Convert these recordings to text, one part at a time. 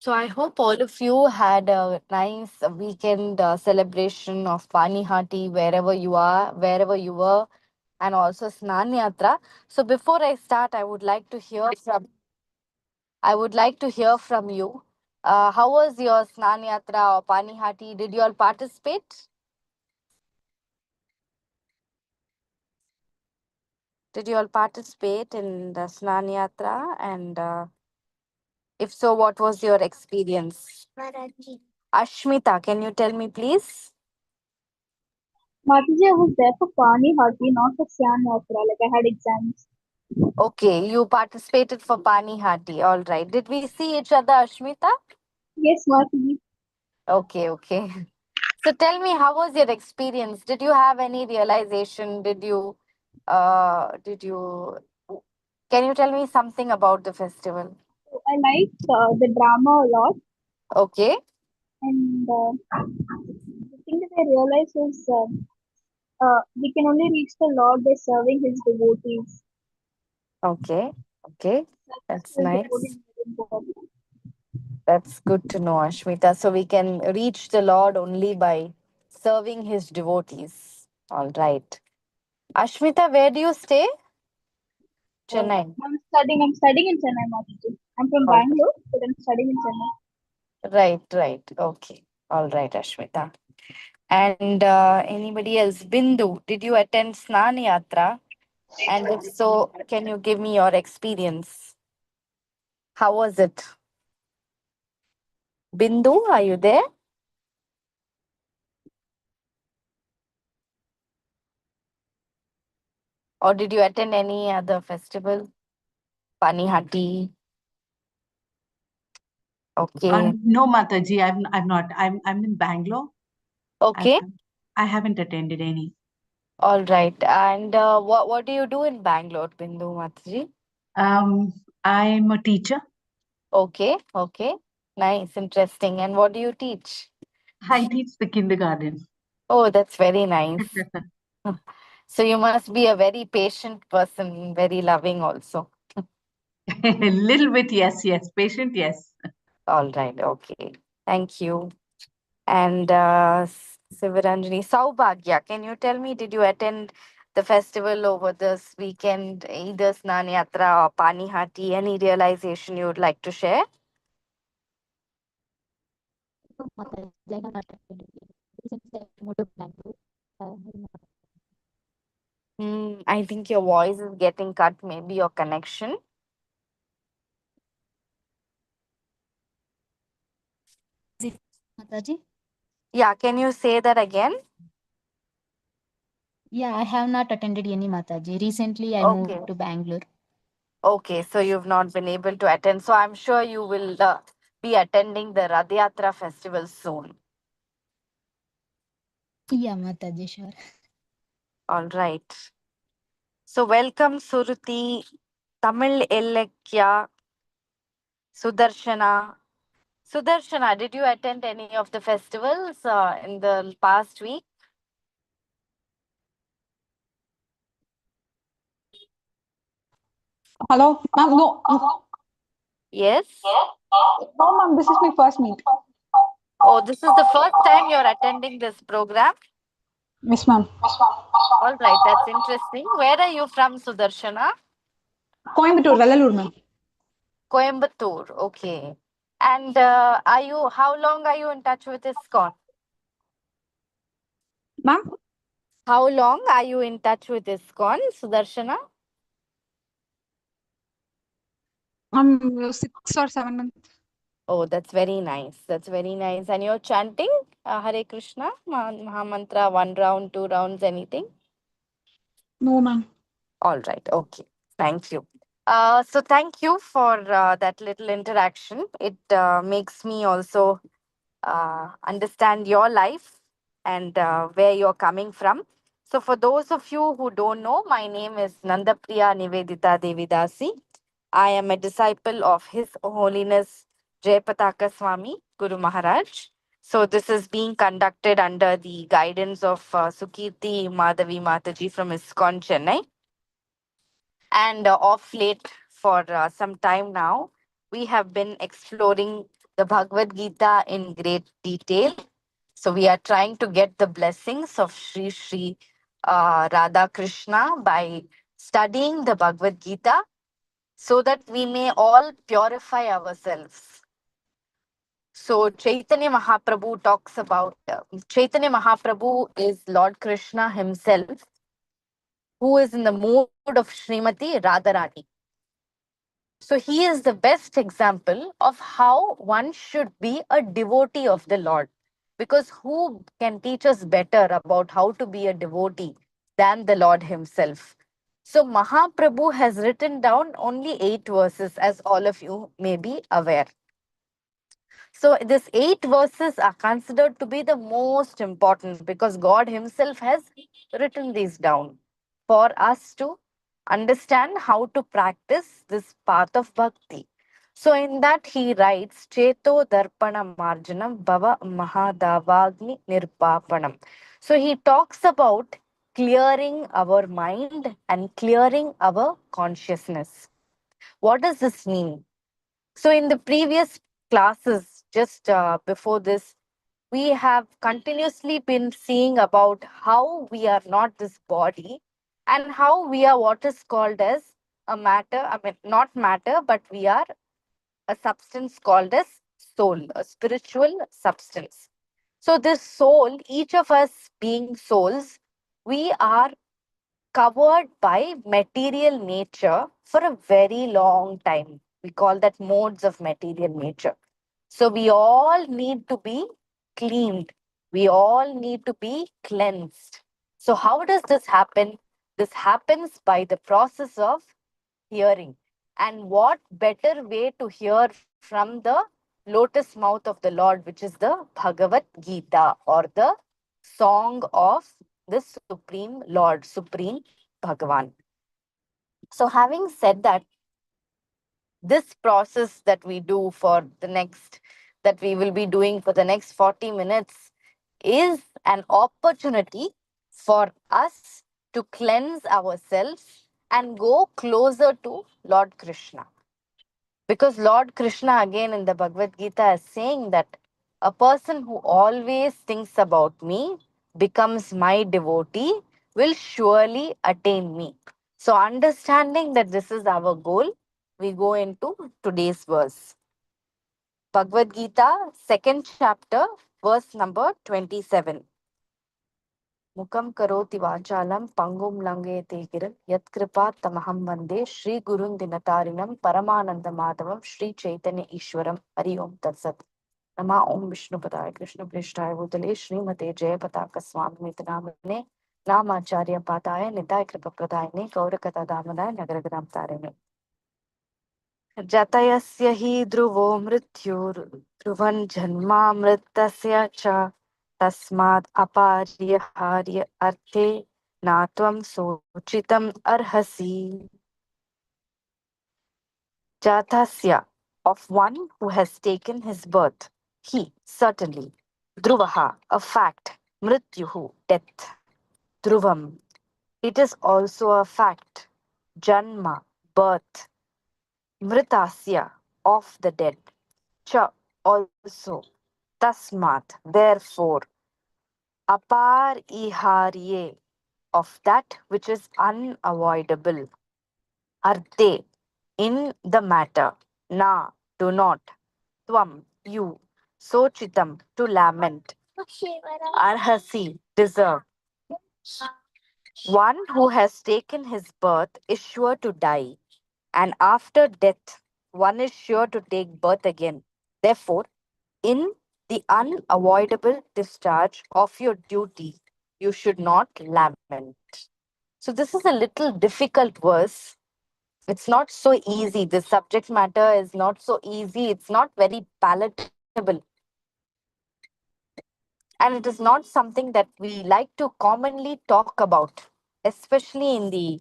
So I hope all of you had a nice weekend celebration of Pani Hati wherever you were, and also Snan Yatra. So before I start, I would like to hear from you. How was your Snan Yatra or Pani Hati? Did you all participate? Did you all participate in the Snan Yatra? And if so, what was your experience? Ashmita, can you tell me, please? Mataji, I was there for Pani Hati, not for Syan Yatra. Like I had exams. Okay, you participated for Pani Hati. All right. Did we see each other, Ashmita? Yes, Mataji. Okay, okay. So tell me, how was your experience? Did you have any realization? Did you, can you tell me something about the festival? So I liked the drama a lot, Okay, and the thing that I realized was we can only reach the Lord by serving His devotees. okay, okay. That's That's His devotees nice. very important. That's good to know, Ashmita. So we can reach the Lord only by serving his devotees. All right. Ashmita, where do you stay? Chennai. I'm studying in Chennai, Mataji. I'm from All Bangalore, but I'm studying in Chennai. right, right. Okay. All right, Ashmita. And anybody else? Bindu, did you attend Snan Yatra? And if so, can you give me your experience? How was it? Bindu, are you there? Or did you attend any other festival? Panihati? Okay. No, Mataji, I'm not. I'm in Bangalore. I Okay. I haven't attended any. All right. And what do you do in Bangalore, Bindu Mataji? Um, I'm a teacher. Okay. Okay. Nice. Interesting. And what do you teach? I teach the kindergarten. Oh, that's very nice. So you must be a very patient person, very loving also. A little bit, yes, yes. Patient, yes. All right. Okay. Thank you. And Sivaranjani, Saubhagya, can you tell me, did you attend the festival over this weekend, either Snan Yatra or Pani Hati? Any realization you would like to share? No, Mataji, I have not attended it. Recently, I moved to Bangalore. I have not. I think your voice is getting cut, maybe your connection. Is it Mataji? Yeah, can you say that again? Yeah, I have not attended any Mataji. Recently, I Okay. moved to Bangalore. Okay, so you've not been able to attend. So I'm sure you will be attending the Rath Yatra festival soon. Yeah, Mataji, sure. All right. So welcome, Suruti, Tamil Elekya, Sudarshana. Sudarshana, did you attend any of the festivals in the past week? Hello, ma'am. No, Yes. no, ma'am. This is my first meet. Oh, this is the first time you're attending this program. Yes, ma'am. All right, that's interesting. Where are you from, Sudarshana? Coimbatore, Vellore, ma'am. Coimbatore. Okay. And how long are you in touch with ISKCON? Ma'am, How long are you in touch with ISKCON, Sudarshana? I'm 6 or 7 months. Oh, that's very nice. That's very nice. And you're chanting Hare Krishna, Mahamantra, one round, two rounds, anything? No, ma'am. All right. Okay. Thank you. So thank you for that little interaction. It makes me also understand your life and where you're coming from. So, for those of you who don't know, my name is Nandapriya Nibedita Devidasi. I am a disciple of His Holiness Jayapataka Swami, Guru Maharaj. So, this is being conducted under the guidance of Sukirti Madhavi Mataji from ISKCON Chennai. And off late, for some time now, we have been exploring the Bhagavad Gita in great detail. So we are trying to get the blessings of Sri Sri Radha Krishna by studying the Bhagavad Gita so that we may all purify ourselves. So Chaitanya Mahaprabhu talks about Chaitanya Mahaprabhu is Lord Krishna himself, who is in the mood of Srimati Radharani. So he is the best example of how one should be a devotee of the Lord. Because who can teach us better about how to be a devotee than the Lord himself? So Mahaprabhu has written down only 8 verses, as all of you may be aware. So these 8 verses are considered to be the most important because God himself has written these down for us to understand how to practice this path of bhakti. So in that he writes, Cheto Darpana Marjanam Bhava Mahadavagni Nirpapanam. So he talks about clearing our mind and clearing our consciousness. What does this mean? So, in the previous classes, just before this, we have continuously been seeing about how we are not this body and how we are what is called as a matter, I mean, not matter, but we are a substance called as soul, a spiritual substance. So, this soul, each of us being souls, we are covered by material nature for a very long time. We call that modes of material nature. So we all need to be cleaned. We all need to be cleansed. So, how does this happen? This happens by the process of hearing. And what better way to hear from the lotus mouth of the Lord, which is the Bhagavad Gita or the song of the Supreme Lord, Supreme Bhagavan. So, having said that, this process that we do for the next, that we will be doing for the next 40 minutes is an opportunity for us to cleanse ourselves and go closer to Lord Krishna. Because Lord Krishna, again in the Bhagavad Gita, is saying that a person who always thinks about me, becomes my devotee, will surely attain me. So, understanding that this is our goal, we go into today's verse. Bhagavad Gita, second chapter, verse number 27. Mukam karoti vachalam pangum langete giran yatkripa tamaham vande Shri Gurun Dinatarinam Paramananda Madhavam Shri Chaitanya Ishwaram Hari Om Tatsat. Nama Om Vishnu Padaya Krishna Prishtaya Bhutale Shri Mate Jaya Pataka Swami Mitanamane Namacharya Padaya Nitaya Kripa Pradayane Gaurakata Damanaya Nagaragram Tarane. Jatayasya hi dhruvo mrityur mritasya cha tasmad aparyaharya arthe natvam sochitam arhasi. Jatasya, of one who has taken his birth, he, certainly. Dhruvaha, a fact. Mrityuhu, death. Dhruvam, it is also a fact. Janma, birth. Mritasya, of the dead. Cha, also. Tasmat, therefore. Apar iharye, of that which is unavoidable. Arte, in the matter. Na, do not. Tvam, you. Sochitam, to lament. Arhasi, deserve. One who has taken his birth is sure to die, and after death, one is sure to take birth again. Therefore, in the unavoidable discharge of your duty, you should not lament. So, this is a little difficult verse. It's not so easy. The subject matter is not so easy. It's not very palatable. And it is not something that we like to commonly talk about, especially in the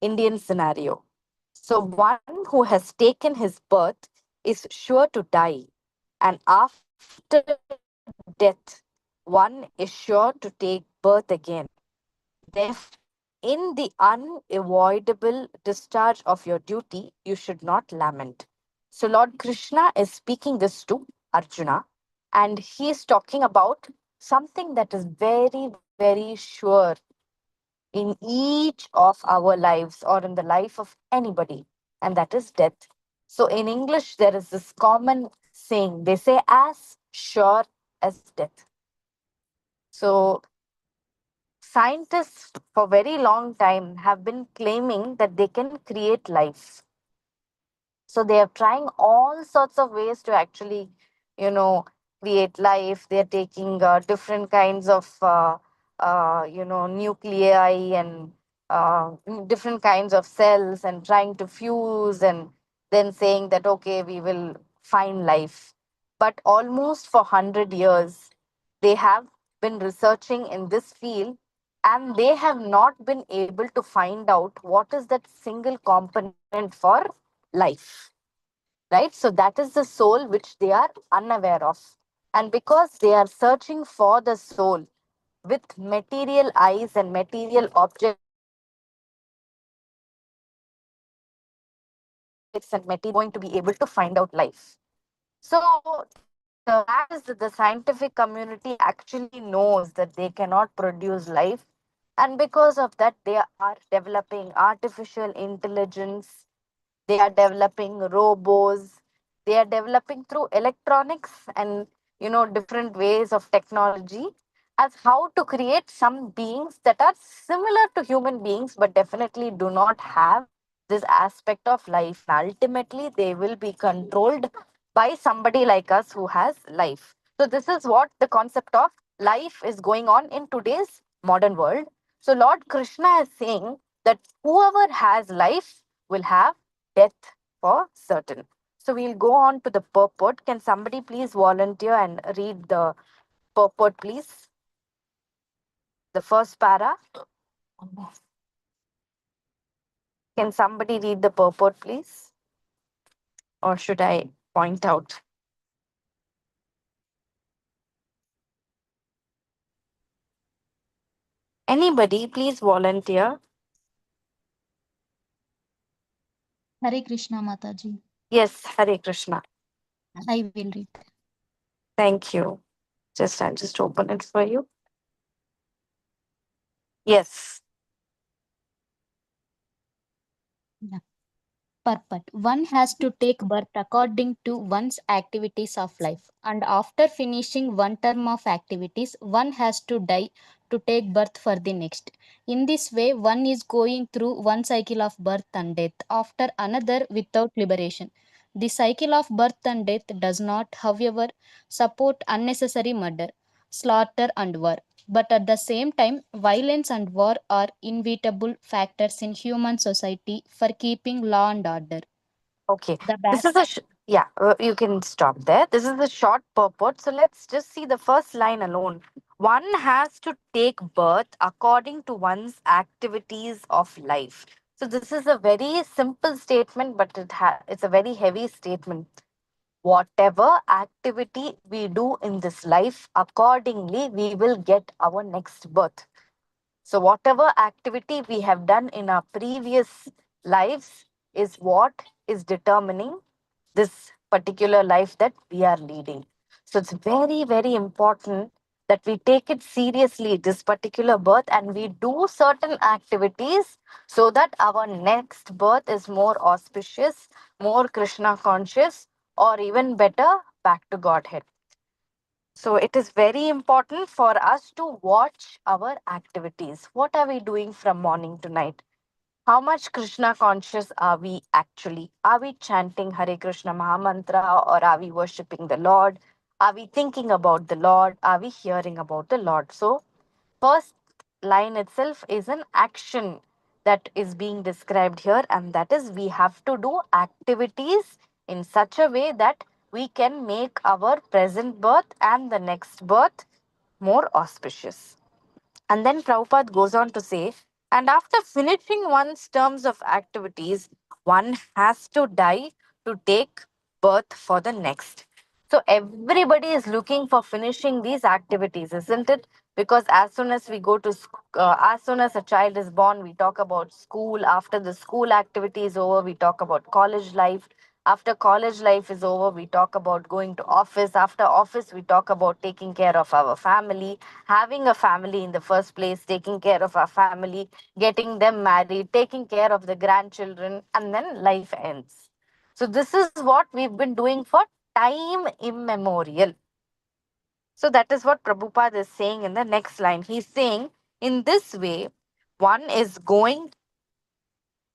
Indian scenario. So, one who has taken his birth is sure to die, and after death, one is sure to take birth again. Therefore, in the unavoidable discharge of your duty, you should not lament. So Lord Krishna is speaking this to Arjuna, and he is talking about something that is very, very sure in each of our lives or in the life of anybody, and that is death. So in English, there is this common saying, they say, as sure as death. So scientists for very long time have been claiming that they can create life. So they are trying all sorts of ways to actually, you know, create life. They're taking different kinds of, nuclei and different kinds of cells and trying to fuse and then saying that, okay, we will find life. But almost for 100 years, they have been researching in this field, and they have not been able to find out what is that single component for life, right? So that is the soul which they are unaware of. And because they are searching for the soul with material eyes and material objects and material things, they are not going to be able to find out life. So the fact is that the scientific community actually knows that they cannot produce life, and because of that, they are developing artificial intelligence, they are developing robots, they are developing through electronics and different ways of technology as how to create some beings that are similar to human beings but definitely do not have this aspect of life, and ultimately they will be controlled by somebody like us who has life. So this is what the concept of life is going on in today's modern world. So Lord Krishna is saying that whoever has life will have death for certain. So we'll go on to the purport. Can somebody please volunteer and read the purport, please? The first para. Can somebody read the purport, please? Or should I point out? Anybody, please volunteer. Hare Krishna Mataji. Yes, Hare Krishna. I will read. Thank you. I'll just open it for you. Yes. Yeah. Purport. One has to take birth according to one's activities of life, and after finishing one term of activities, one has to die to take birth for the next. In this way, one is going through one cycle of birth and death after another without liberation. The cycle of birth and death does not, however, support unnecessary murder, slaughter, and war. But at the same time, violence and war are inevitable factors in human society for keeping law and order. Okay. The This back. is yeah, you can stop there. This is the short purport. So let's just see the first line alone. One has to take birth according to one's activities of life. So this is a very simple statement, but it's a very heavy statement. Whatever activity we do in this life, accordingly, we will get our next birth. So, whatever activity we have done in our previous lives is what is determining this particular life that we are leading. So, it's very, very important that we take it seriously, this particular birth, and we do certain activities so that our next birth is more auspicious, more Krishna conscious, or even better, back to Godhead. So it is very important for us to watch our activities. What are we doing from morning to night? How much Krishna conscious are we actually? Are we chanting Hare Krishna Mahamantra, or are we worshipping the Lord? Are we thinking about the Lord? Are we hearing about the Lord? So first line itself is an action that is being described here, and that is we have to do activities in such a way that we can make our present birth and the next birth more auspicious. And then Prabhupada goes on to say, and after finishing one's terms of activities, one has to die to take birth for the next. So everybody is looking for finishing these activities, isn't it? Because as soon as we go to as soon as a child is born, we talk about school. After the school activity is over, we talk about college life. After college life is over, we talk about going to office. After office, we talk about taking care of our family, having a family in the first place, taking care of our family, getting them married, taking care of the grandchildren, and then life ends. So, this is what we've been doing for time immemorial. So that is what Prabhupada is saying in the next line. He's saying, in this way, one is going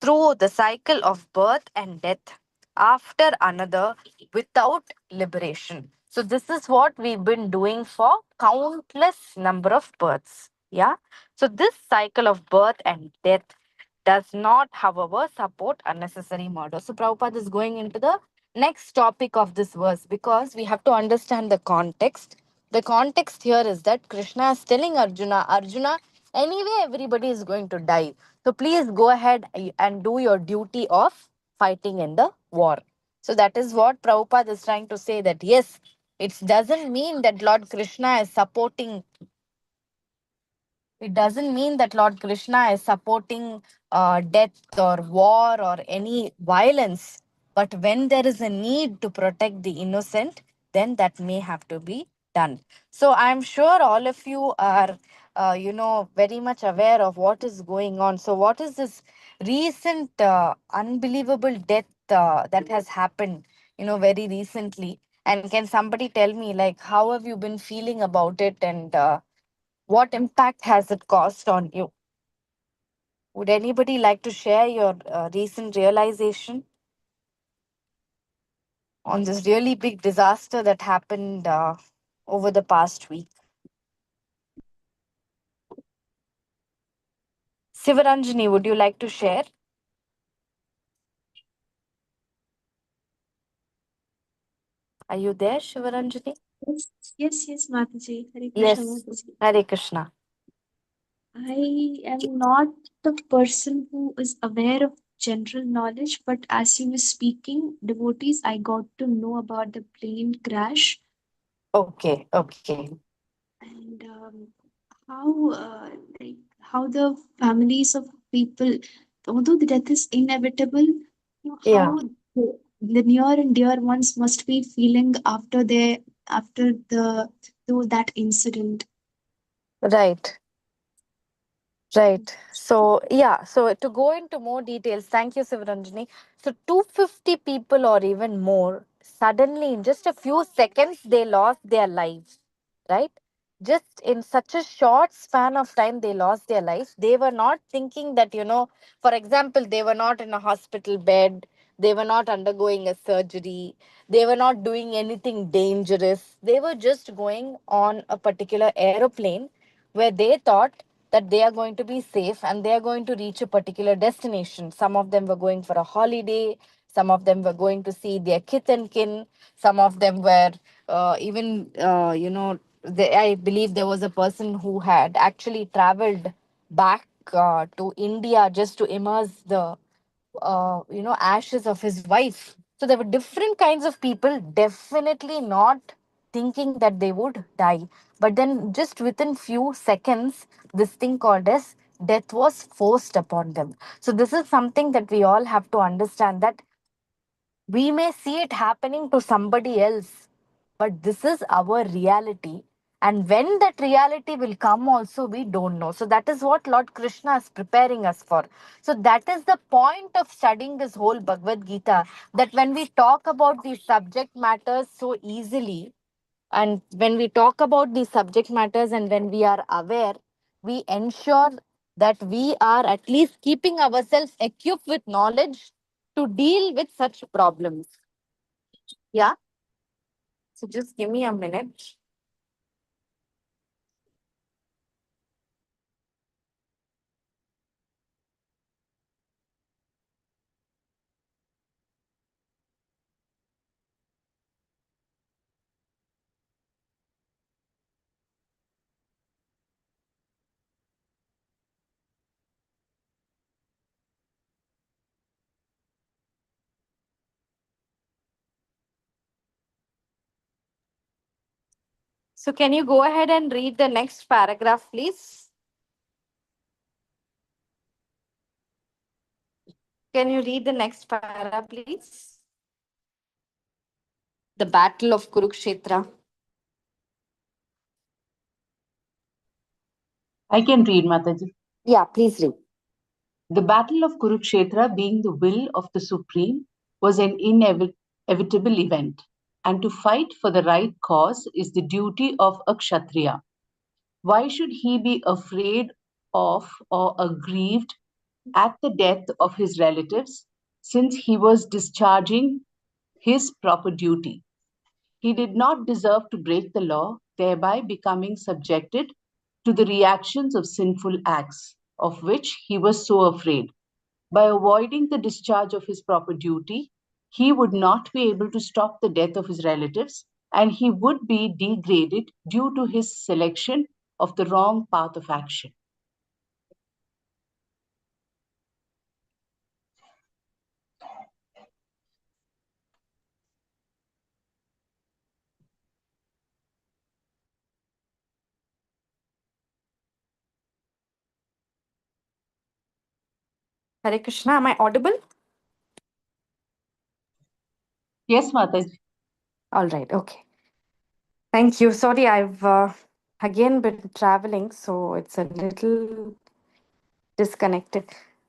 through the cycle of birth and death after another without liberation. So this is what we've been doing for countless number of births. Yeah. So this cycle of birth and death does not, however, support unnecessary murder. So Prabhupada is going into the next topic of this verse because we have to understand the context. The context here is that Krishna is telling Arjuna, Arjuna, anyway, everybody is going to die. So please go ahead and do your duty of fighting in the war. So that is what Prabhupada is trying to say, that yes, it doesn't mean that Lord Krishna is supporting, it doesn't mean that Lord Krishna is supporting death or war or any violence. But when there is a need to protect the innocent, then that may have to be done. So I'm sure all of you are, very much aware of what is going on. So, what is this recent unbelievable death that has happened, very recently? And can somebody tell me, like, how have you been feeling about it, and what impact has it caused on you? Would anybody like to share your recent realization on this really big disaster that happened over the past week? Sivaranjani, would you like to share? Are you there, Shivaranjani? Yes, yes, yes, Mataji. Hare Krishna, Yes. Mataji. Hare Krishna. I am not the person who is aware of general knowledge, but as you were speaking, devotees, I got to know about the plane crash Okay, okay. and how, like, how the families of people, although the death is inevitable, Yeah, how the near and dear ones must be feeling after that incident. right. Right. So, yeah. So, to go into more details, thank you, Sivaranjani. So, 250 people or even more, suddenly in just a few seconds, they lost their lives, right? Just in such a short span of time, they lost their lives. They were not thinking that, for example, they were not in a hospital bed, they were not undergoing a surgery, they were not doing anything dangerous. They were just going on a particular aeroplane where they thought that they are going to be safe and they are going to reach a particular destination. Some of them were going for a holiday, some of them were going to see their kith and kin, some of them were even, I believe there was a person who had actually traveled back to India just to immerse the ashes of his wife. So there were different kinds of people, definitely not thinking that they would die. But then just within few seconds, this thing called as death was forced upon them. So this is something that we all have to understand, that we may see it happening to somebody else, but this is our reality. And when that reality will come, also, we don't know. So, that is what Lord Krishna is preparing us for. So, that is the point of studying this whole Bhagavad Gita, that when we talk about these subject matters so easily, and when we talk about these subject matters and when we are aware, we ensure that we are at least keeping ourselves equipped with knowledge to deal with such problems. Yeah. So just give me a minute. So can you go ahead and read the next paragraph, please? Can you read the next paragraph, please? The Battle of Kurukshetra. I can read, Mataji. Yeah, please read. The battle of Kurukshetra, being the will of the Supreme, was an inevitable event, and to fight for the right cause is the duty of a Kshatriya. Why should he be afraid of or aggrieved at the death of his relatives, since he was discharging his proper duty? He did not deserve to break the law, thereby becoming subjected to the reactions of sinful acts, of which he was so afraid. By avoiding the discharge of his proper duty, he would not be able to stop the death of his relatives, and he would be degraded due to his selection of the wrong path of action. Hare Krishna, am I audible? Yes, Mataji. All right, okay. Thank you. Sorry, I've again been traveling, so it's a little disconnected.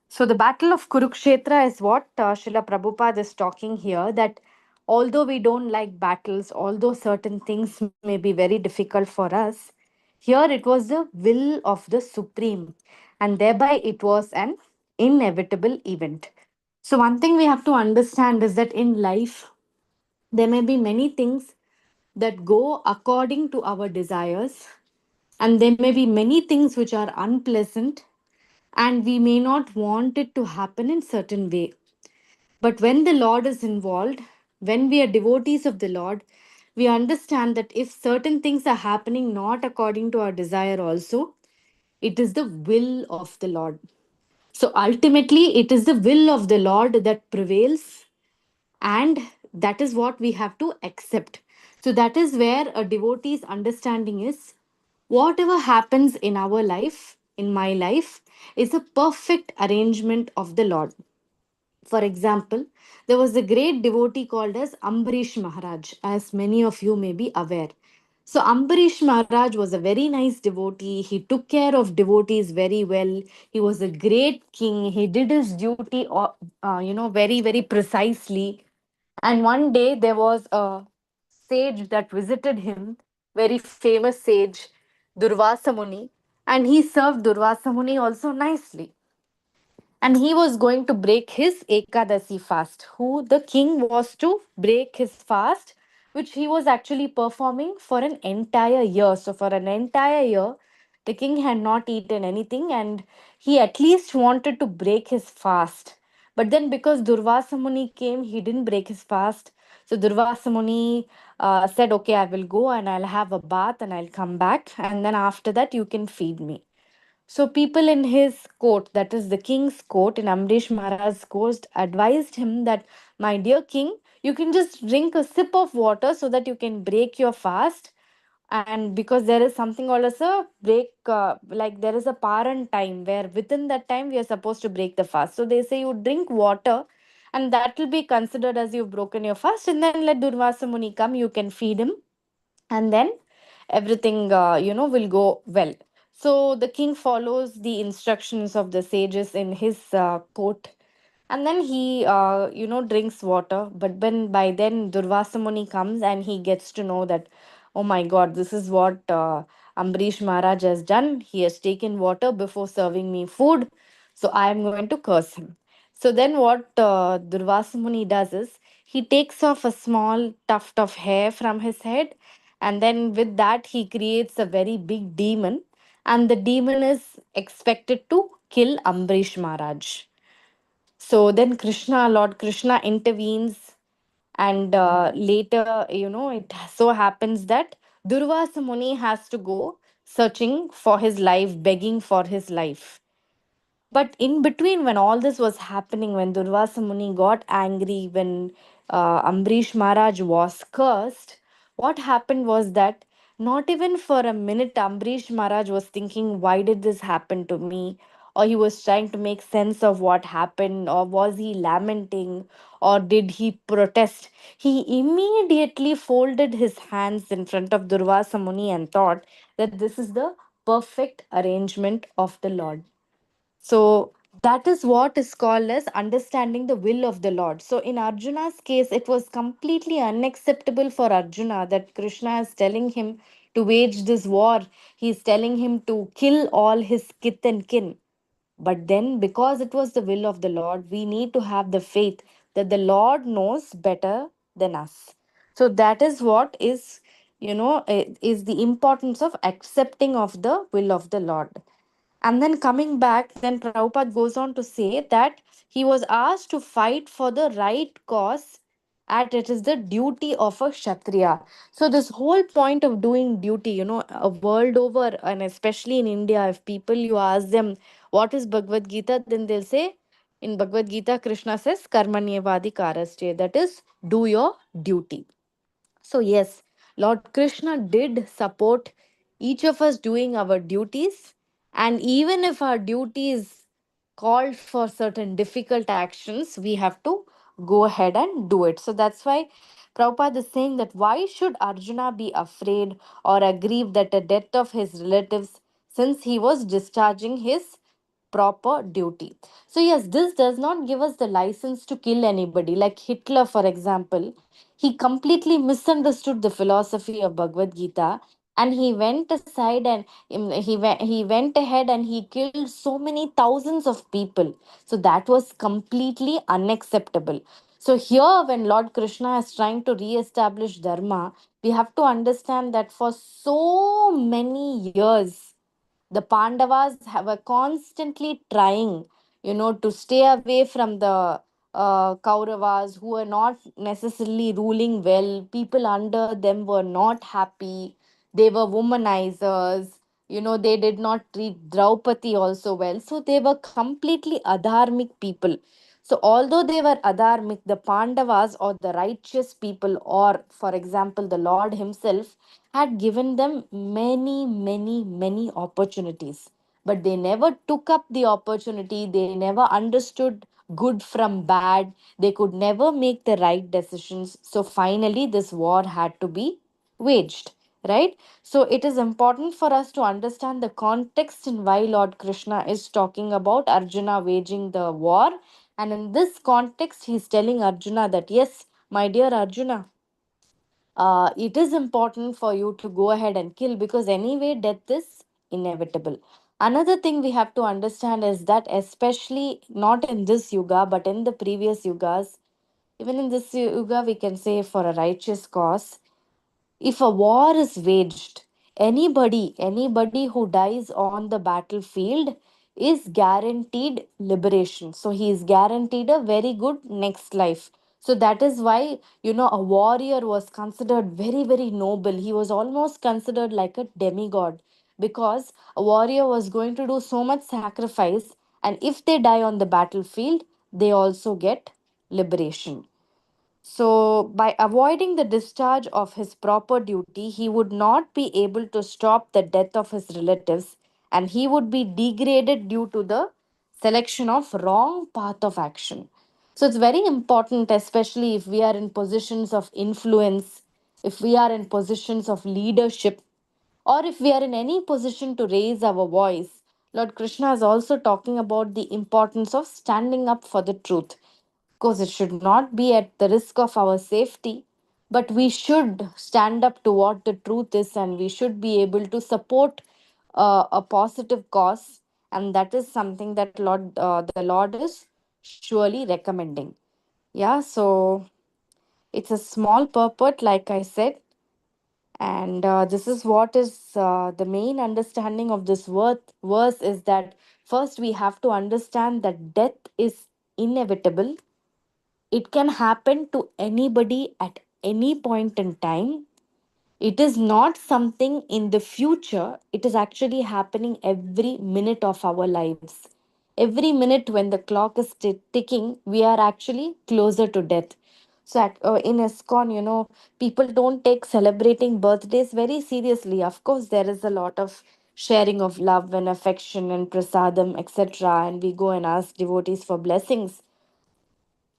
So, the Battle of Kurukshetra is what Srila Prabhupada is talking here, that although we don't like battles, although certain things may be very difficult for us, here it was the will of the Supreme, and thereby it was an inevitable event. So, one thing we have to understand is that in life, there may be many things that go according to our desires, and there may be many things which are unpleasant, and we may not want it to happen in certain way. But when the Lord is involved, when we are devotees of the Lord, we understand that if certain things are happening not according to our desire also, it is the will of the Lord. So ultimately, it is the will of the Lord that prevails, and that is what we have to accept. So that is where a devotee's understanding is, whatever happens in our life, in my life, is a perfect arrangement of the Lord. For example, there was a great devotee called as Ambarish Maharaj, as many of you may be aware. So Ambarish Maharaj was a very nice devotee. He took care of devotees very well. He was a great king. He did his duty, very, very precisely. And one day there was a sage that visited him, very famous sage, Durvasa Muni, and he served Durvasa Muni also nicely. And he was going to break his Ekadasi fast. Who the king was to break his fast, which he was actually performing for an entire year. So, for an entire year, the king had not eaten anything, and he at least wanted to break his fast. But then, because Durvasa Muni came, he didn't break his fast. So, Durvasa Muni said, okay, I will go and I'll have a bath and I'll come back. And then after that, you can feed me. So people in his court, that is the king's court, in Amrish Maharaj's court, advised him that, my dear king, you can just drink a sip of water so that you can break your fast. And because there is something called as a break, like there is a paran time where within that time we are supposed to break the fast. So they say you drink water, and that will be considered as you've broken your fast. And then let Durvasa Muni come, you can feed him, and then everything will go well. So the king follows the instructions of the sages in his court, and then he drinks water. But when by then Durvasa Muni comes and he gets to know that, oh my god, this is what Ambarish Maharaj has done. He has taken water before serving me food, so I am going to curse him. So then what Durvasa Muni does is, he takes off a small tuft of hair from his head, and then with that he creates a very big demon, and the demon is expected to kill Ambarish Maharaj. So then Lord Krishna intervenes, and later, it so happens that Durvasa Muni has to go searching for his life, begging for his life. But in between, when all this was happening, when Durvasa Muni got angry, when Ambarish Maharaj was cursed, what happened was that not even for a minute Ambarish Maharaj was thinking, why did this happen to me? or he was trying to make sense of what happened, or was he lamenting, or did he protest? He immediately folded his hands in front of Durvasa Muni and thought that this is the perfect arrangement of the Lord. So that is what is called as understanding the will of the Lord. So in Arjuna's case, it was completely unacceptable for Arjuna that Krishna is telling him to wage this war. He's telling him to kill all his kith and kin. But then, because it was the will of the Lord, we need to have the faith that the Lord knows better than us. So that is what is, is the importance of accepting of the will of the Lord. And then coming back, then Prabhupada goes on to say that he was asked to fight for the right cause, and it is the duty of a Kshatriya. So, this whole point of doing duty, a world over, and especially in India, if people you ask them what is Bhagavad Gita, then they'll say in Bhagavad Gita, Krishna says, Karmanyevadi Karaste, that is, do your duty. So, yes, Lord Krishna did support each of us doing our duties. And even if our duties called for certain difficult actions, we have to go ahead and do it. So, that's why Prabhupada is saying that why should Arjuna be afraid or aggrieved at the death of his relatives since he was discharging his proper duty? So, yes, this does not give us the license to kill anybody. Like Hitler, for example, he completely misunderstood the philosophy of Bhagavad Gita, and he went aside and he went ahead and he killed so many thousands of people. So that was completely unacceptable. So here, when Lord Krishna is trying to re-establish dharma, we have to understand that for so many years the Pandavas were constantly trying, to stay away from the Kauravas, who were not necessarily ruling well. People under them were not happy. They were womanizers. They did not treat Draupadi also well. So they were completely adharmic people. So although they were adharmic, the Pandavas, or the righteous people, or for example, the Lord Himself, had given them many, many, many opportunities. But they never took up the opportunity, they never understood good from bad, they could never make the right decisions. So finally, this war had to be waged, right? So it is important for us to understand the context in why Lord Krishna is talking about Arjuna waging the war. And in this context, he's telling Arjuna that, yes, my dear Arjuna, it is important for you to go ahead and kill, because anyway death is inevitable. Another thing we have to understand is that, especially not in this yuga but in the previous yugas, even in this yuga, we can say for a righteous cause, if a war is waged, anybody who dies on the battlefield is guaranteed liberation. So he is guaranteed a very good next life. So that is why, a warrior was considered very, very noble. He was almost considered like a demigod, because a warrior was going to do so much sacrifice, and if they die on the battlefield, they also get liberation. So, by avoiding the discharge of his proper duty, he would not be able to stop the death of his relatives, and he would be degraded due to the selection of wrong path of action. So, it's very important, especially if we are in positions of influence, if we are in positions of leadership, or if we are in any position to raise our voice. Lord Krishna is also talking about the importance of standing up for the truth. Of course, it should not be at the risk of our safety, but we should stand up to what the truth is, and we should be able to support a positive cause. And that is something that the Lord is surely recommending. Yeah, so it's a small purport, like I said, and this is what is the main understanding of this verse is that first we have to understand that death is inevitable. It can happen to anybody at any point in time. It is not something in the future. It is actually happening every minute of our lives. Every minute when the clock is ticking, we are actually closer to death. So in ISKCON, people don't take celebrating birthdays very seriously. Of course, there is a lot of sharing of love and affection and prasadam, etc. And we go and ask devotees for blessings.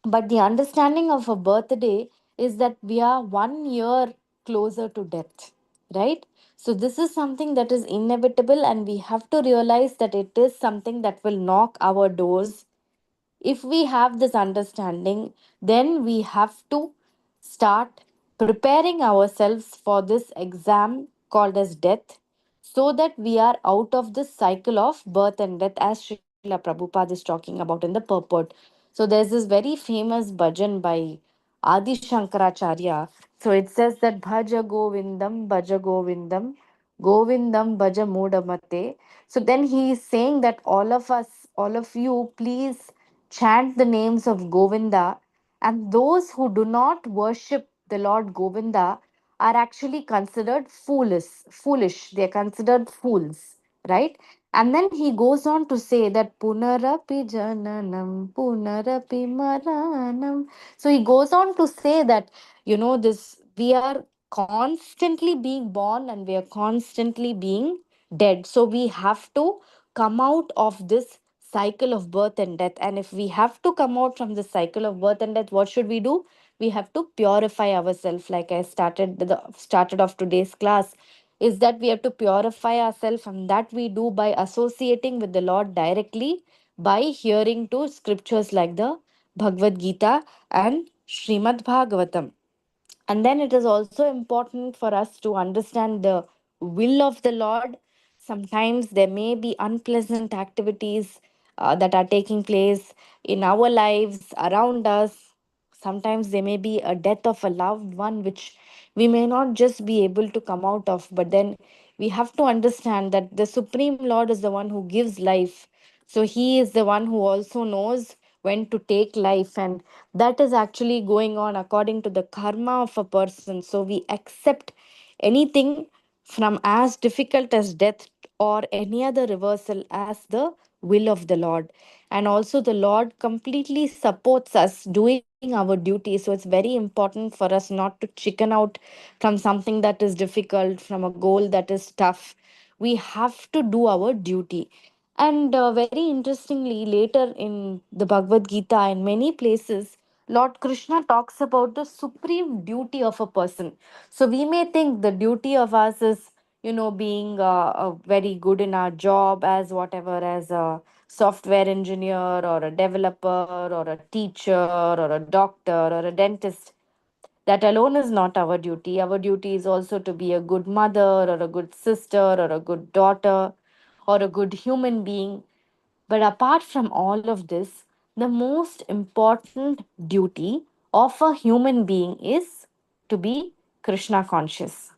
But the understanding of a birthday is that we are 1 year closer to death, right? So, this is something that is inevitable, and we have to realize that it is something that will knock our doors. If we have this understanding, then we have to start preparing ourselves for this exam called as death, so that we are out of this cycle of birth and death, as Srila Prabhupada is talking about in the purport. So there's this very famous bhajan by Adi Shankaracharya. So it says that Bhaja Govindam, Govindam Bhaja Mudamate. So then he is saying that all of us, all of you, please chant the names of Govinda, and those who do not worship the Lord Govinda are actually considered foolish. They are considered fools, right? And then he goes on to say that Punarapi Jananam, Punarapi Maranam. So he goes on to say that, this we are constantly being born and we are constantly being dead. So we have to come out of this cycle of birth and death. And if we have to come out from the cycle of birth and death, what should we do? We have to purify ourselves, like I started off today's class, is that we have to purify ourselves, and that we do by associating with the Lord directly, by hearing to scriptures like the Bhagavad Gita and Srimad Bhagavatam. And then it is also important for us to understand the will of the Lord. Sometimes there may be unpleasant activities that are taking place in our lives, around us. Sometimes there may be a death of a loved one, which we may not just be able to come out of, but then we have to understand that the Supreme Lord is the one who gives life. So He is the one who also knows when to take life, and that is actually going on according to the karma of a person. So we accept anything from as difficult as death or any other reversal as the will of the Lord. And also, the Lord completely supports us doing our duty. So it's very important for us not to chicken out from something that is difficult, from a goal that is tough. We have to do our duty. And very interestingly, later in the Bhagavad Gita, in many places, Lord Krishna talks about the supreme duty of a person. So we may think the duty of us is, being very good in our job, as whatever, as a software engineer or a developer or a teacher or a doctor or a dentist. That alone is not our duty. Our duty is also to be a good mother or a good sister or a good daughter or a good human being. But apart from all of this, the most important duty of a human being is to be Krishna conscious.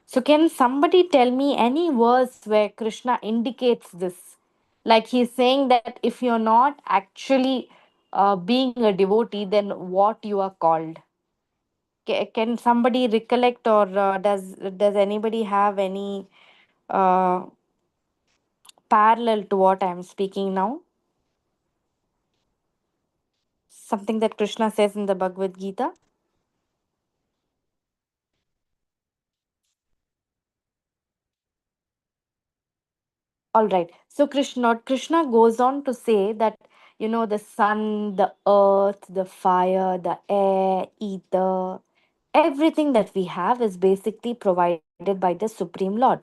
So, can somebody tell me any verse where Krishna indicates this? Like he's saying that if you're not actually being a devotee, then what you are called? Can somebody recollect, or does anybody have any uh, parallel to what I'm speaking now? Something that Krishna says in the Bhagavad Gita. All right. So Krishna goes on to say that, the sun, the earth, the fire, the air, ether, everything that we have is basically provided by the Supreme Lord.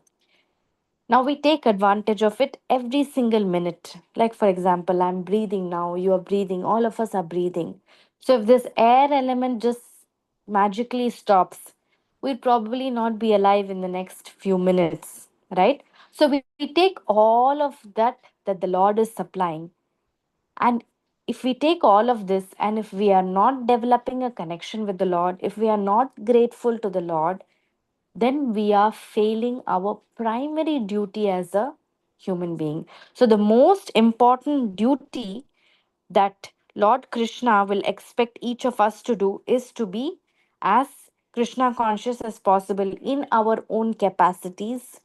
Now we take advantage of it every single minute. Like, for example, I'm breathing now, you are breathing, all of us are breathing. So if this air element just magically stops, we'd probably not be alive in the next few minutes, right? So we take all of that the Lord is supplying. And if we take all of this, and if we are not developing a connection with the Lord, if we are not grateful to the Lord, then we are failing our primary duty as a human being. So, the most important duty that Lord Krishna will expect each of us to do is to be as Krishna conscious as possible in our own capacities,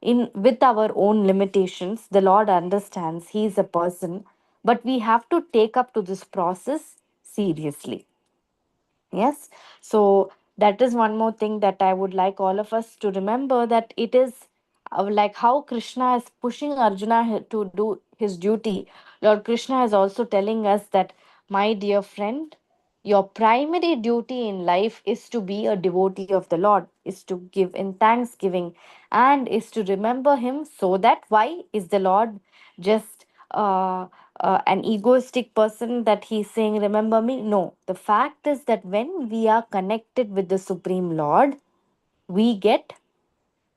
in with our own limitations. The Lord understands, He is a person, but we have to take up to this process seriously. Yes. So that is one more thing that I would like all of us to remember, that it is like how Krishna is pushing Arjuna to do his duty, Lord Krishna is also telling us that, my dear friend, your primary duty in life is to be a devotee of the Lord, is to give in thanksgiving, and is to remember Him. So that, why is the Lord just an egoistic person that He's saying, remember me? No. The fact is that when we are connected with the Supreme Lord, we get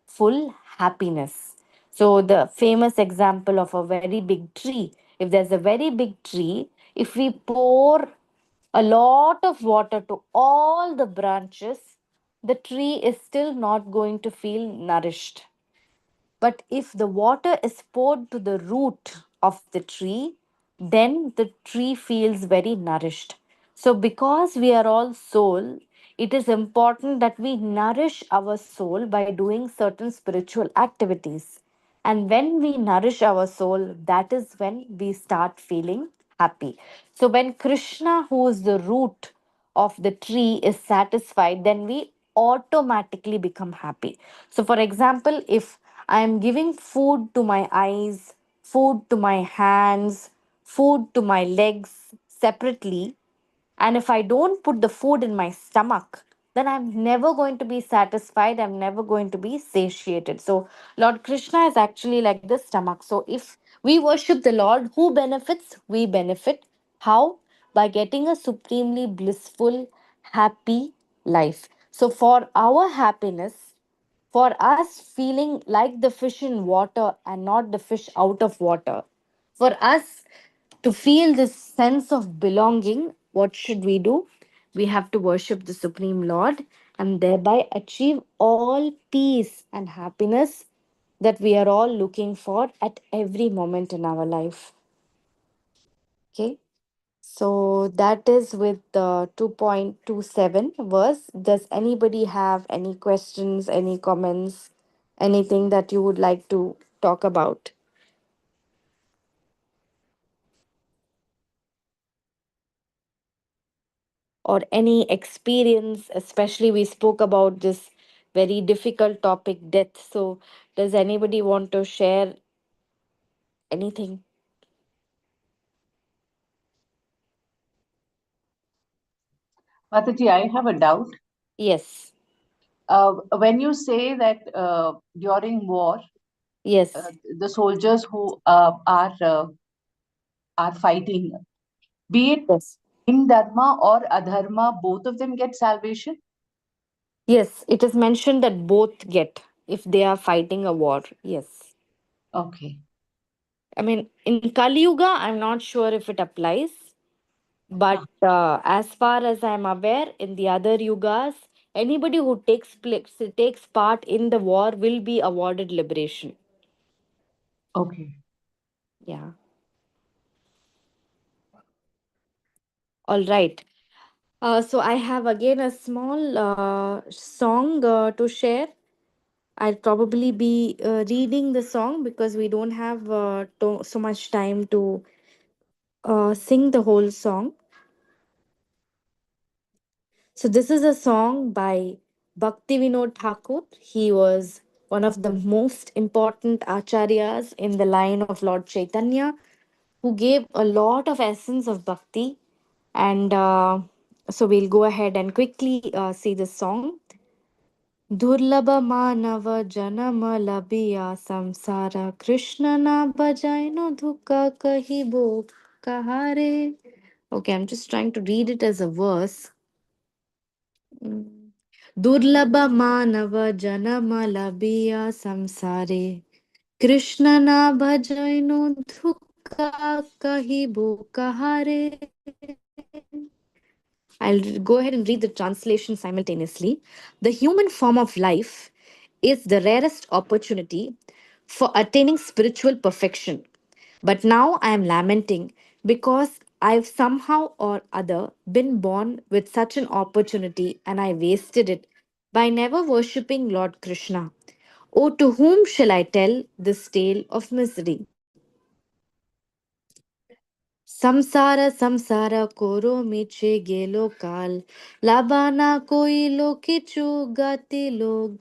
full happiness. So, the famous example of a very big tree, if there's a very big tree, if we pour a lot of water to all the branches, the tree is still not going to feel nourished. But if the water is poured to the root of the tree, then the tree feels very nourished. So, because we are all soul, it is important that we nourish our soul by doing certain spiritual activities. And when we nourish our soul, that is when we start feeling happy. So, when Krishna, who is the root of the tree, is satisfied, then we automatically become happy. So, for example, if I am giving food to my eyes, food to my hands, food to my legs separately, and if I don't put the food in my stomach, then I'm never going to be satisfied. I'm never going to be satiated. So, Lord Krishna is actually like the stomach. So, if we worship the Lord, who benefits? We benefit. How? By getting a supremely blissful, happy life. So, for our happiness, for us feeling like the fish in water and not the fish out of water, for us to feel this sense of belonging, what should we do? We have to worship the Supreme Lord and thereby achieve all peace and happiness that we are all looking for at every moment in our life. Okay. So that is with the 2.27 verse. Does anybody have any questions, any comments, anything that you would like to talk about? Or any experience? Especially, we spoke about this very difficult topic, death. So, does anybody want to share anything? Mataji, I have a doubt. Yes, When you say that during war, yes, the soldiers who are fighting, be it yes, in dharma or adharma, both of them get salvation. yes. It is mentioned that both get if they are fighting a war. Yes. Okay. I mean, in Kali Yuga, I'm not sure if it applies, but as far as I'm aware, in the other yugas, anybody who takes part in the war will be awarded liberation. Okay. Yeah. All right. So I have again a small song to share. I'll probably be reading the song because we don't have so much time to sing the whole song. So this is a song by Bhakti Vinod Thakur. He was one of the most important acharyas in the line of Lord Chaitanya, who gave a lot of essence of bhakti. And so we'll go ahead and quickly see the song. दुर्लभ मानव जन्म लबिया संसार कृष्ण ना बजाइनो धुका कहिबो कहारे. Okay, I'm just trying to read it as a verse. Mm. दुर्लभ मानव जन्म लबिया संसारे कृष्ण ना भजैनो धुका कहिबो कहारे. I'll go ahead and read the translation simultaneously. The human form of life is the rarest opportunity for attaining spiritual perfection. But now I am lamenting because I've somehow or other been born with such an opportunity and I wasted it by never worshipping Lord Krishna. Oh, to whom shall I tell this tale of misery? संसार संसार कोरो मिचे गेलो काल लाबाना कोई लो किचु गाती लो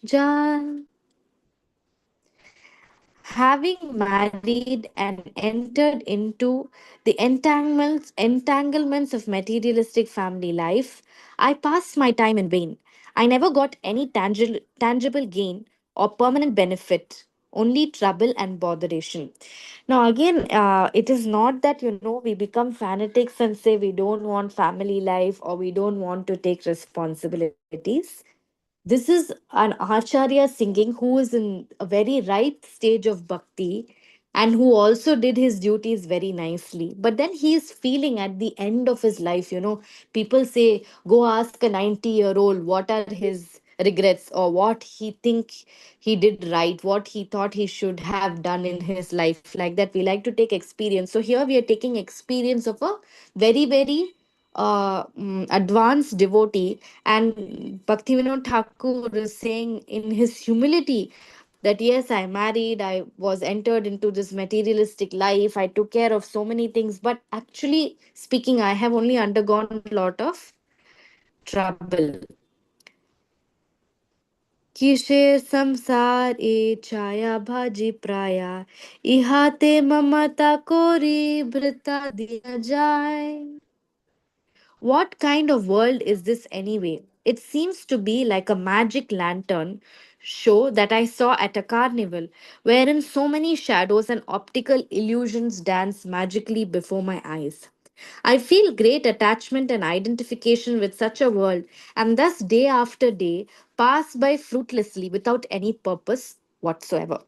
जाल. Having married and entered into the entanglements of materialistic family life, I passed my time in vain. I never got any tangible gain or permanent benefit, only trouble and botheration. Now, again, it is not that, we become fanatics and say we don't want family life or we don't want to take responsibilities. This is an acharya singing who is in a very right stage of bhakti and who also did his duties very nicely. But then he is feeling at the end of his life, people say, go ask a 90-year-old what are his regrets or what he think he did right, what he thought he should have done in his life. Like that, we like to take experience. So here we are taking experience of a very, very advanced devotee, and Bhaktivinoda Thakur is saying in his humility that yes, I married, I was entered into this materialistic life, I took care of so many things, but actually speaking, I have only undergone a lot of trouble. किसेर संसार ए छाया भाजी प्राया इहाते ममता कोरी भृता दिया जाए. What kind of world is this anyway? It seems to be like a magic lantern show that I saw at a carnival, wherein so many shadows and optical illusions dance magically before my eyes. I feel great attachment and identification with such a world, and thus day after day pass by fruitlessly without any purpose whatsoever.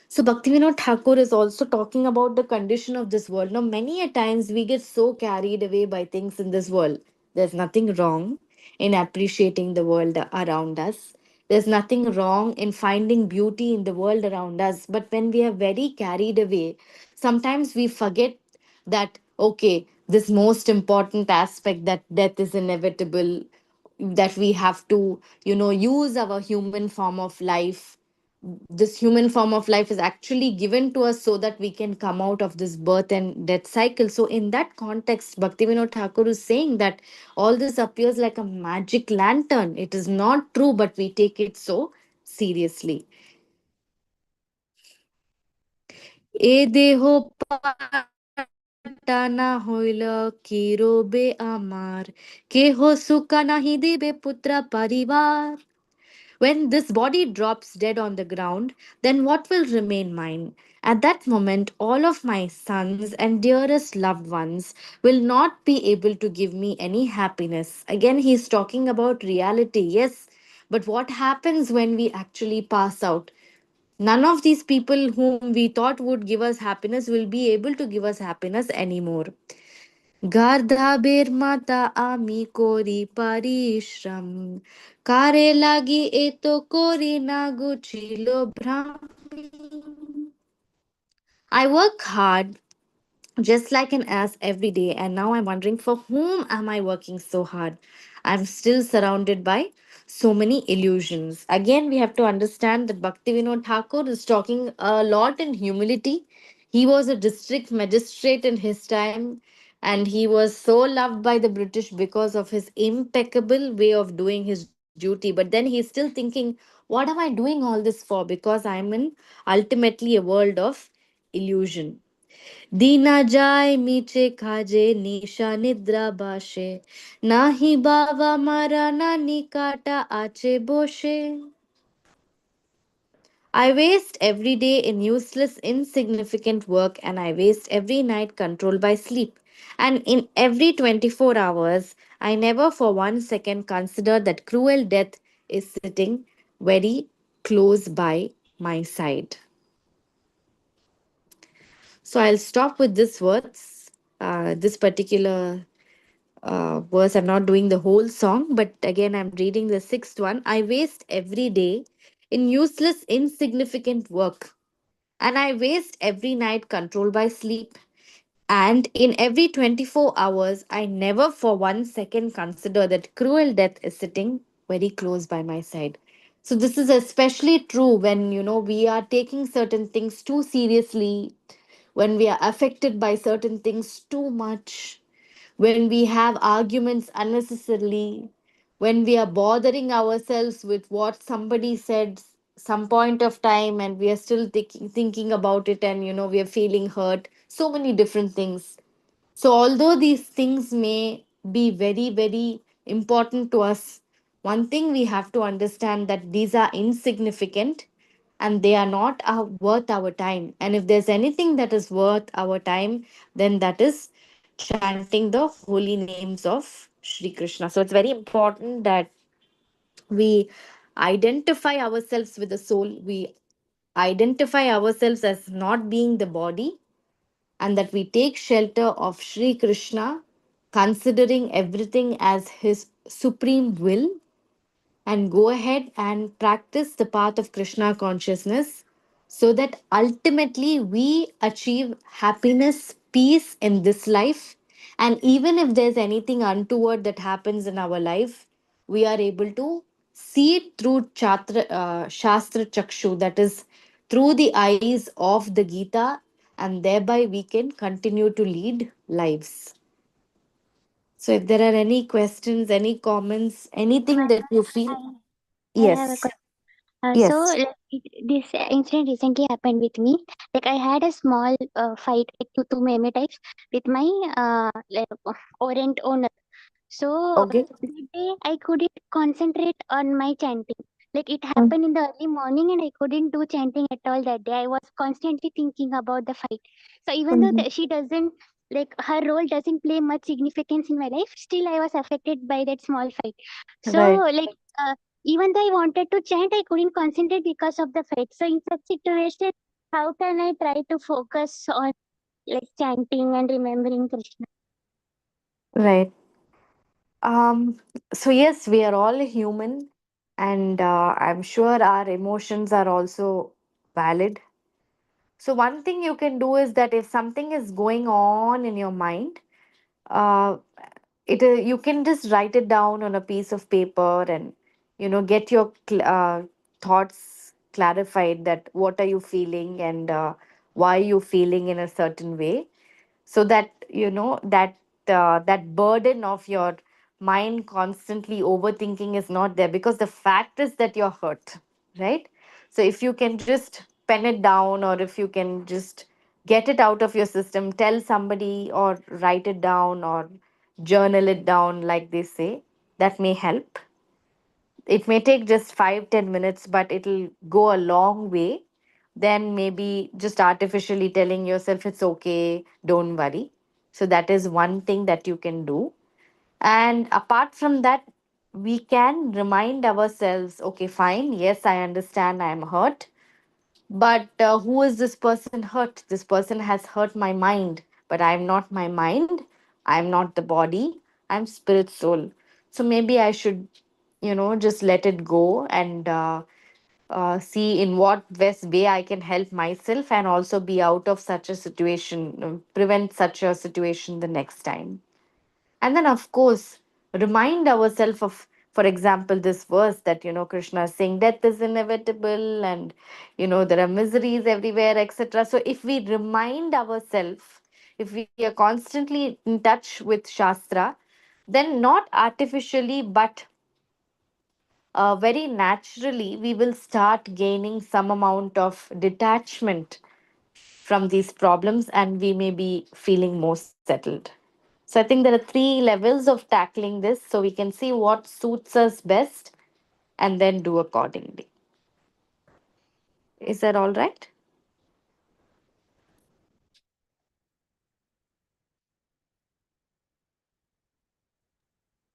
So Bhaktivinoda Thakur is also talking about the condition of this world. Now, many a times we get so carried away by things in this world. There's nothing wrong in appreciating the world around us. There's nothing wrong in finding beauty in the world around us. But when we are very carried away, sometimes we forget that, okay, this most important aspect, that death is inevitable, that we have to, use our human form of life. This human form of life is actually given to us so that we can come out of this birth and death cycle. So in that context, Bhaktivinoda Thakur is saying that all this appears like a magic lantern. It is not true, but we take it so seriously. এ দেহ পাটা না হইল কি রবে আমার, কেহ সুকা নাহি দিবে পুত্র পরিবার. When this body drops dead on the ground, then what will remain mine? At that moment, all of my sons and dearest loved ones will not be able to give me any happiness. Again, he's talking about reality, yes, but what happens when we actually pass out? None of these people whom we thought would give us happiness will be able to give us happiness anymore. গার্ধাবের মাতা আমি করি পরিশ্রম, কারে লাগি এত করি না গুছিল ভ্রমি. I work hard just like an ass every day, and now I'm wondering for whom am I working so hard? I'm still surrounded by so many illusions. Again, we have to understand that Bhaktivinoda Thakur is talking a lot in humility. He was a district magistrate in his time, and he was so loved by the British because of his impeccable way of doing his duty. But then he's still thinking, what am I doing all this for? Because I'm in ultimately a world of illusion. দিনা যায় মিছে খাজে নিশা নিদ্রা বাসে, নাহি বাবা মারা নানি কাটা আছে বসে. I waste every day in useless, insignificant work, and I waste every night controlled by sleep. And in every 24 hours, I never for 1 second consider that cruel death is sitting very close by my side. So I'll stop with this words, this particular verse. I'm not doing the whole song, but again, I'm reading the sixth one. I waste every day in useless, insignificant work, and I waste every night controlled by sleep. And in every 24 hours, I never for 1 second consider that cruel death is sitting very close by my side. So this is especially true when we are taking certain things too seriously, when we are affected by certain things too much, when we have arguments unnecessarily, when we are bothering ourselves with what somebody said. some point of time and we are still thinking about it, and we are feeling hurt, so many different things. So although these things may be very very important to us, one thing we have to understand that these are insignificant and they are not worth our time. And if there's anything that is worth our time, then that is chanting the holy names of Shri Krishna. So it's very important that we identify ourselves with the soul, we identify ourselves as not being the body, and that we take shelter of Sri Krishna, considering everything as his supreme will, and go ahead and practice the path of Krishna consciousness, so that ultimately we achieve happiness, peace in this life. And even if there's anything untoward that happens in our life, we are able to see it through Shastra Chakshu, that is, through the eyes of the Gita, and thereby we can continue to lead lives. So, if there are any questions, any comments, anything that you feel, I, I have a yes. question. So Yes. like this incident recently happened with me. Like I had a small fight like two many types with my like orient owner. So Okay. that day I couldn't concentrate on my chanting. Like it Mm. happened in the early morning and I couldn't do chanting at all that day. I was constantly thinking about the fight. So even though Mhm. she doesn't like her role doesn't play much significance in my life, still I was affected by that small fight. So Right. like even though I wanted to chant, I couldn't concentrate because of the fight. So in such situation, how can I try to focus on like chanting and remembering Krishna? Right. Um, so yes, we are all human, and I'm sure our emotions are also valid. So one thing you can do is that if something is going on in your mind, uh, you can just write it down on a piece of paper, and get your thoughts clarified, that what are you feeling, and why you feeling in a certain way, so that that burden of your mind constantly overthinking is not there, because the fact is that you're hurt, right? So if you can just pen it down, or if you can just get it out of your system, tell somebody or write it down or journal it down, like they say, that may help. It may take just 5-10 minutes, but it'll go a long way than maybe just artificially telling yourself it's okay, don't worry. So that is one thing that you can do. And apart from that, we can remind ourselves, okay, fine, yes, I understand I am hurt, but who is this person hurt? This person has hurt my mind, but I am not my mind. I am not the body. I'm spirit soul. So maybe I should, just let it go, and see in what best way I can help myself and also be out of such a situation, prevent such a situation the next time. And then, of course, remind ourselves of, for example, this verse that, Krishna is saying, death is inevitable, and, there are miseries everywhere, etc. So, if we remind ourselves, if we are constantly in touch with Shastra, then not artificially, but very naturally, we will start gaining some amount of detachment from these problems, and we may be feeling more settled. So I think there are three levels of tackling this, so we can see what suits us best and then do accordingly. Is that all right?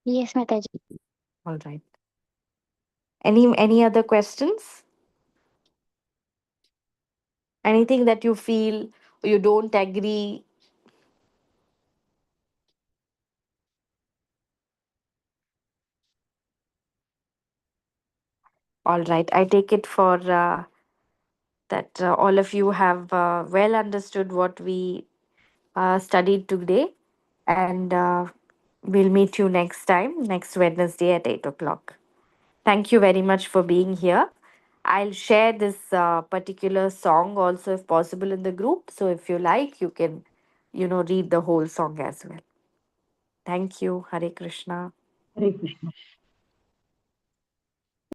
Yes, Mataji. All right. Any other questions? Anything that you feel you don't agree? All right. I take it for that all of you have well understood what we studied today, and we'll meet you next time, next Wednesday at 8 o'clock. Thank you very much for being here. I'll share this particular song also, if possible, in the group. So if you like, you can, read the whole song as well. Thank you. Hare Krishna. Hare Krishna.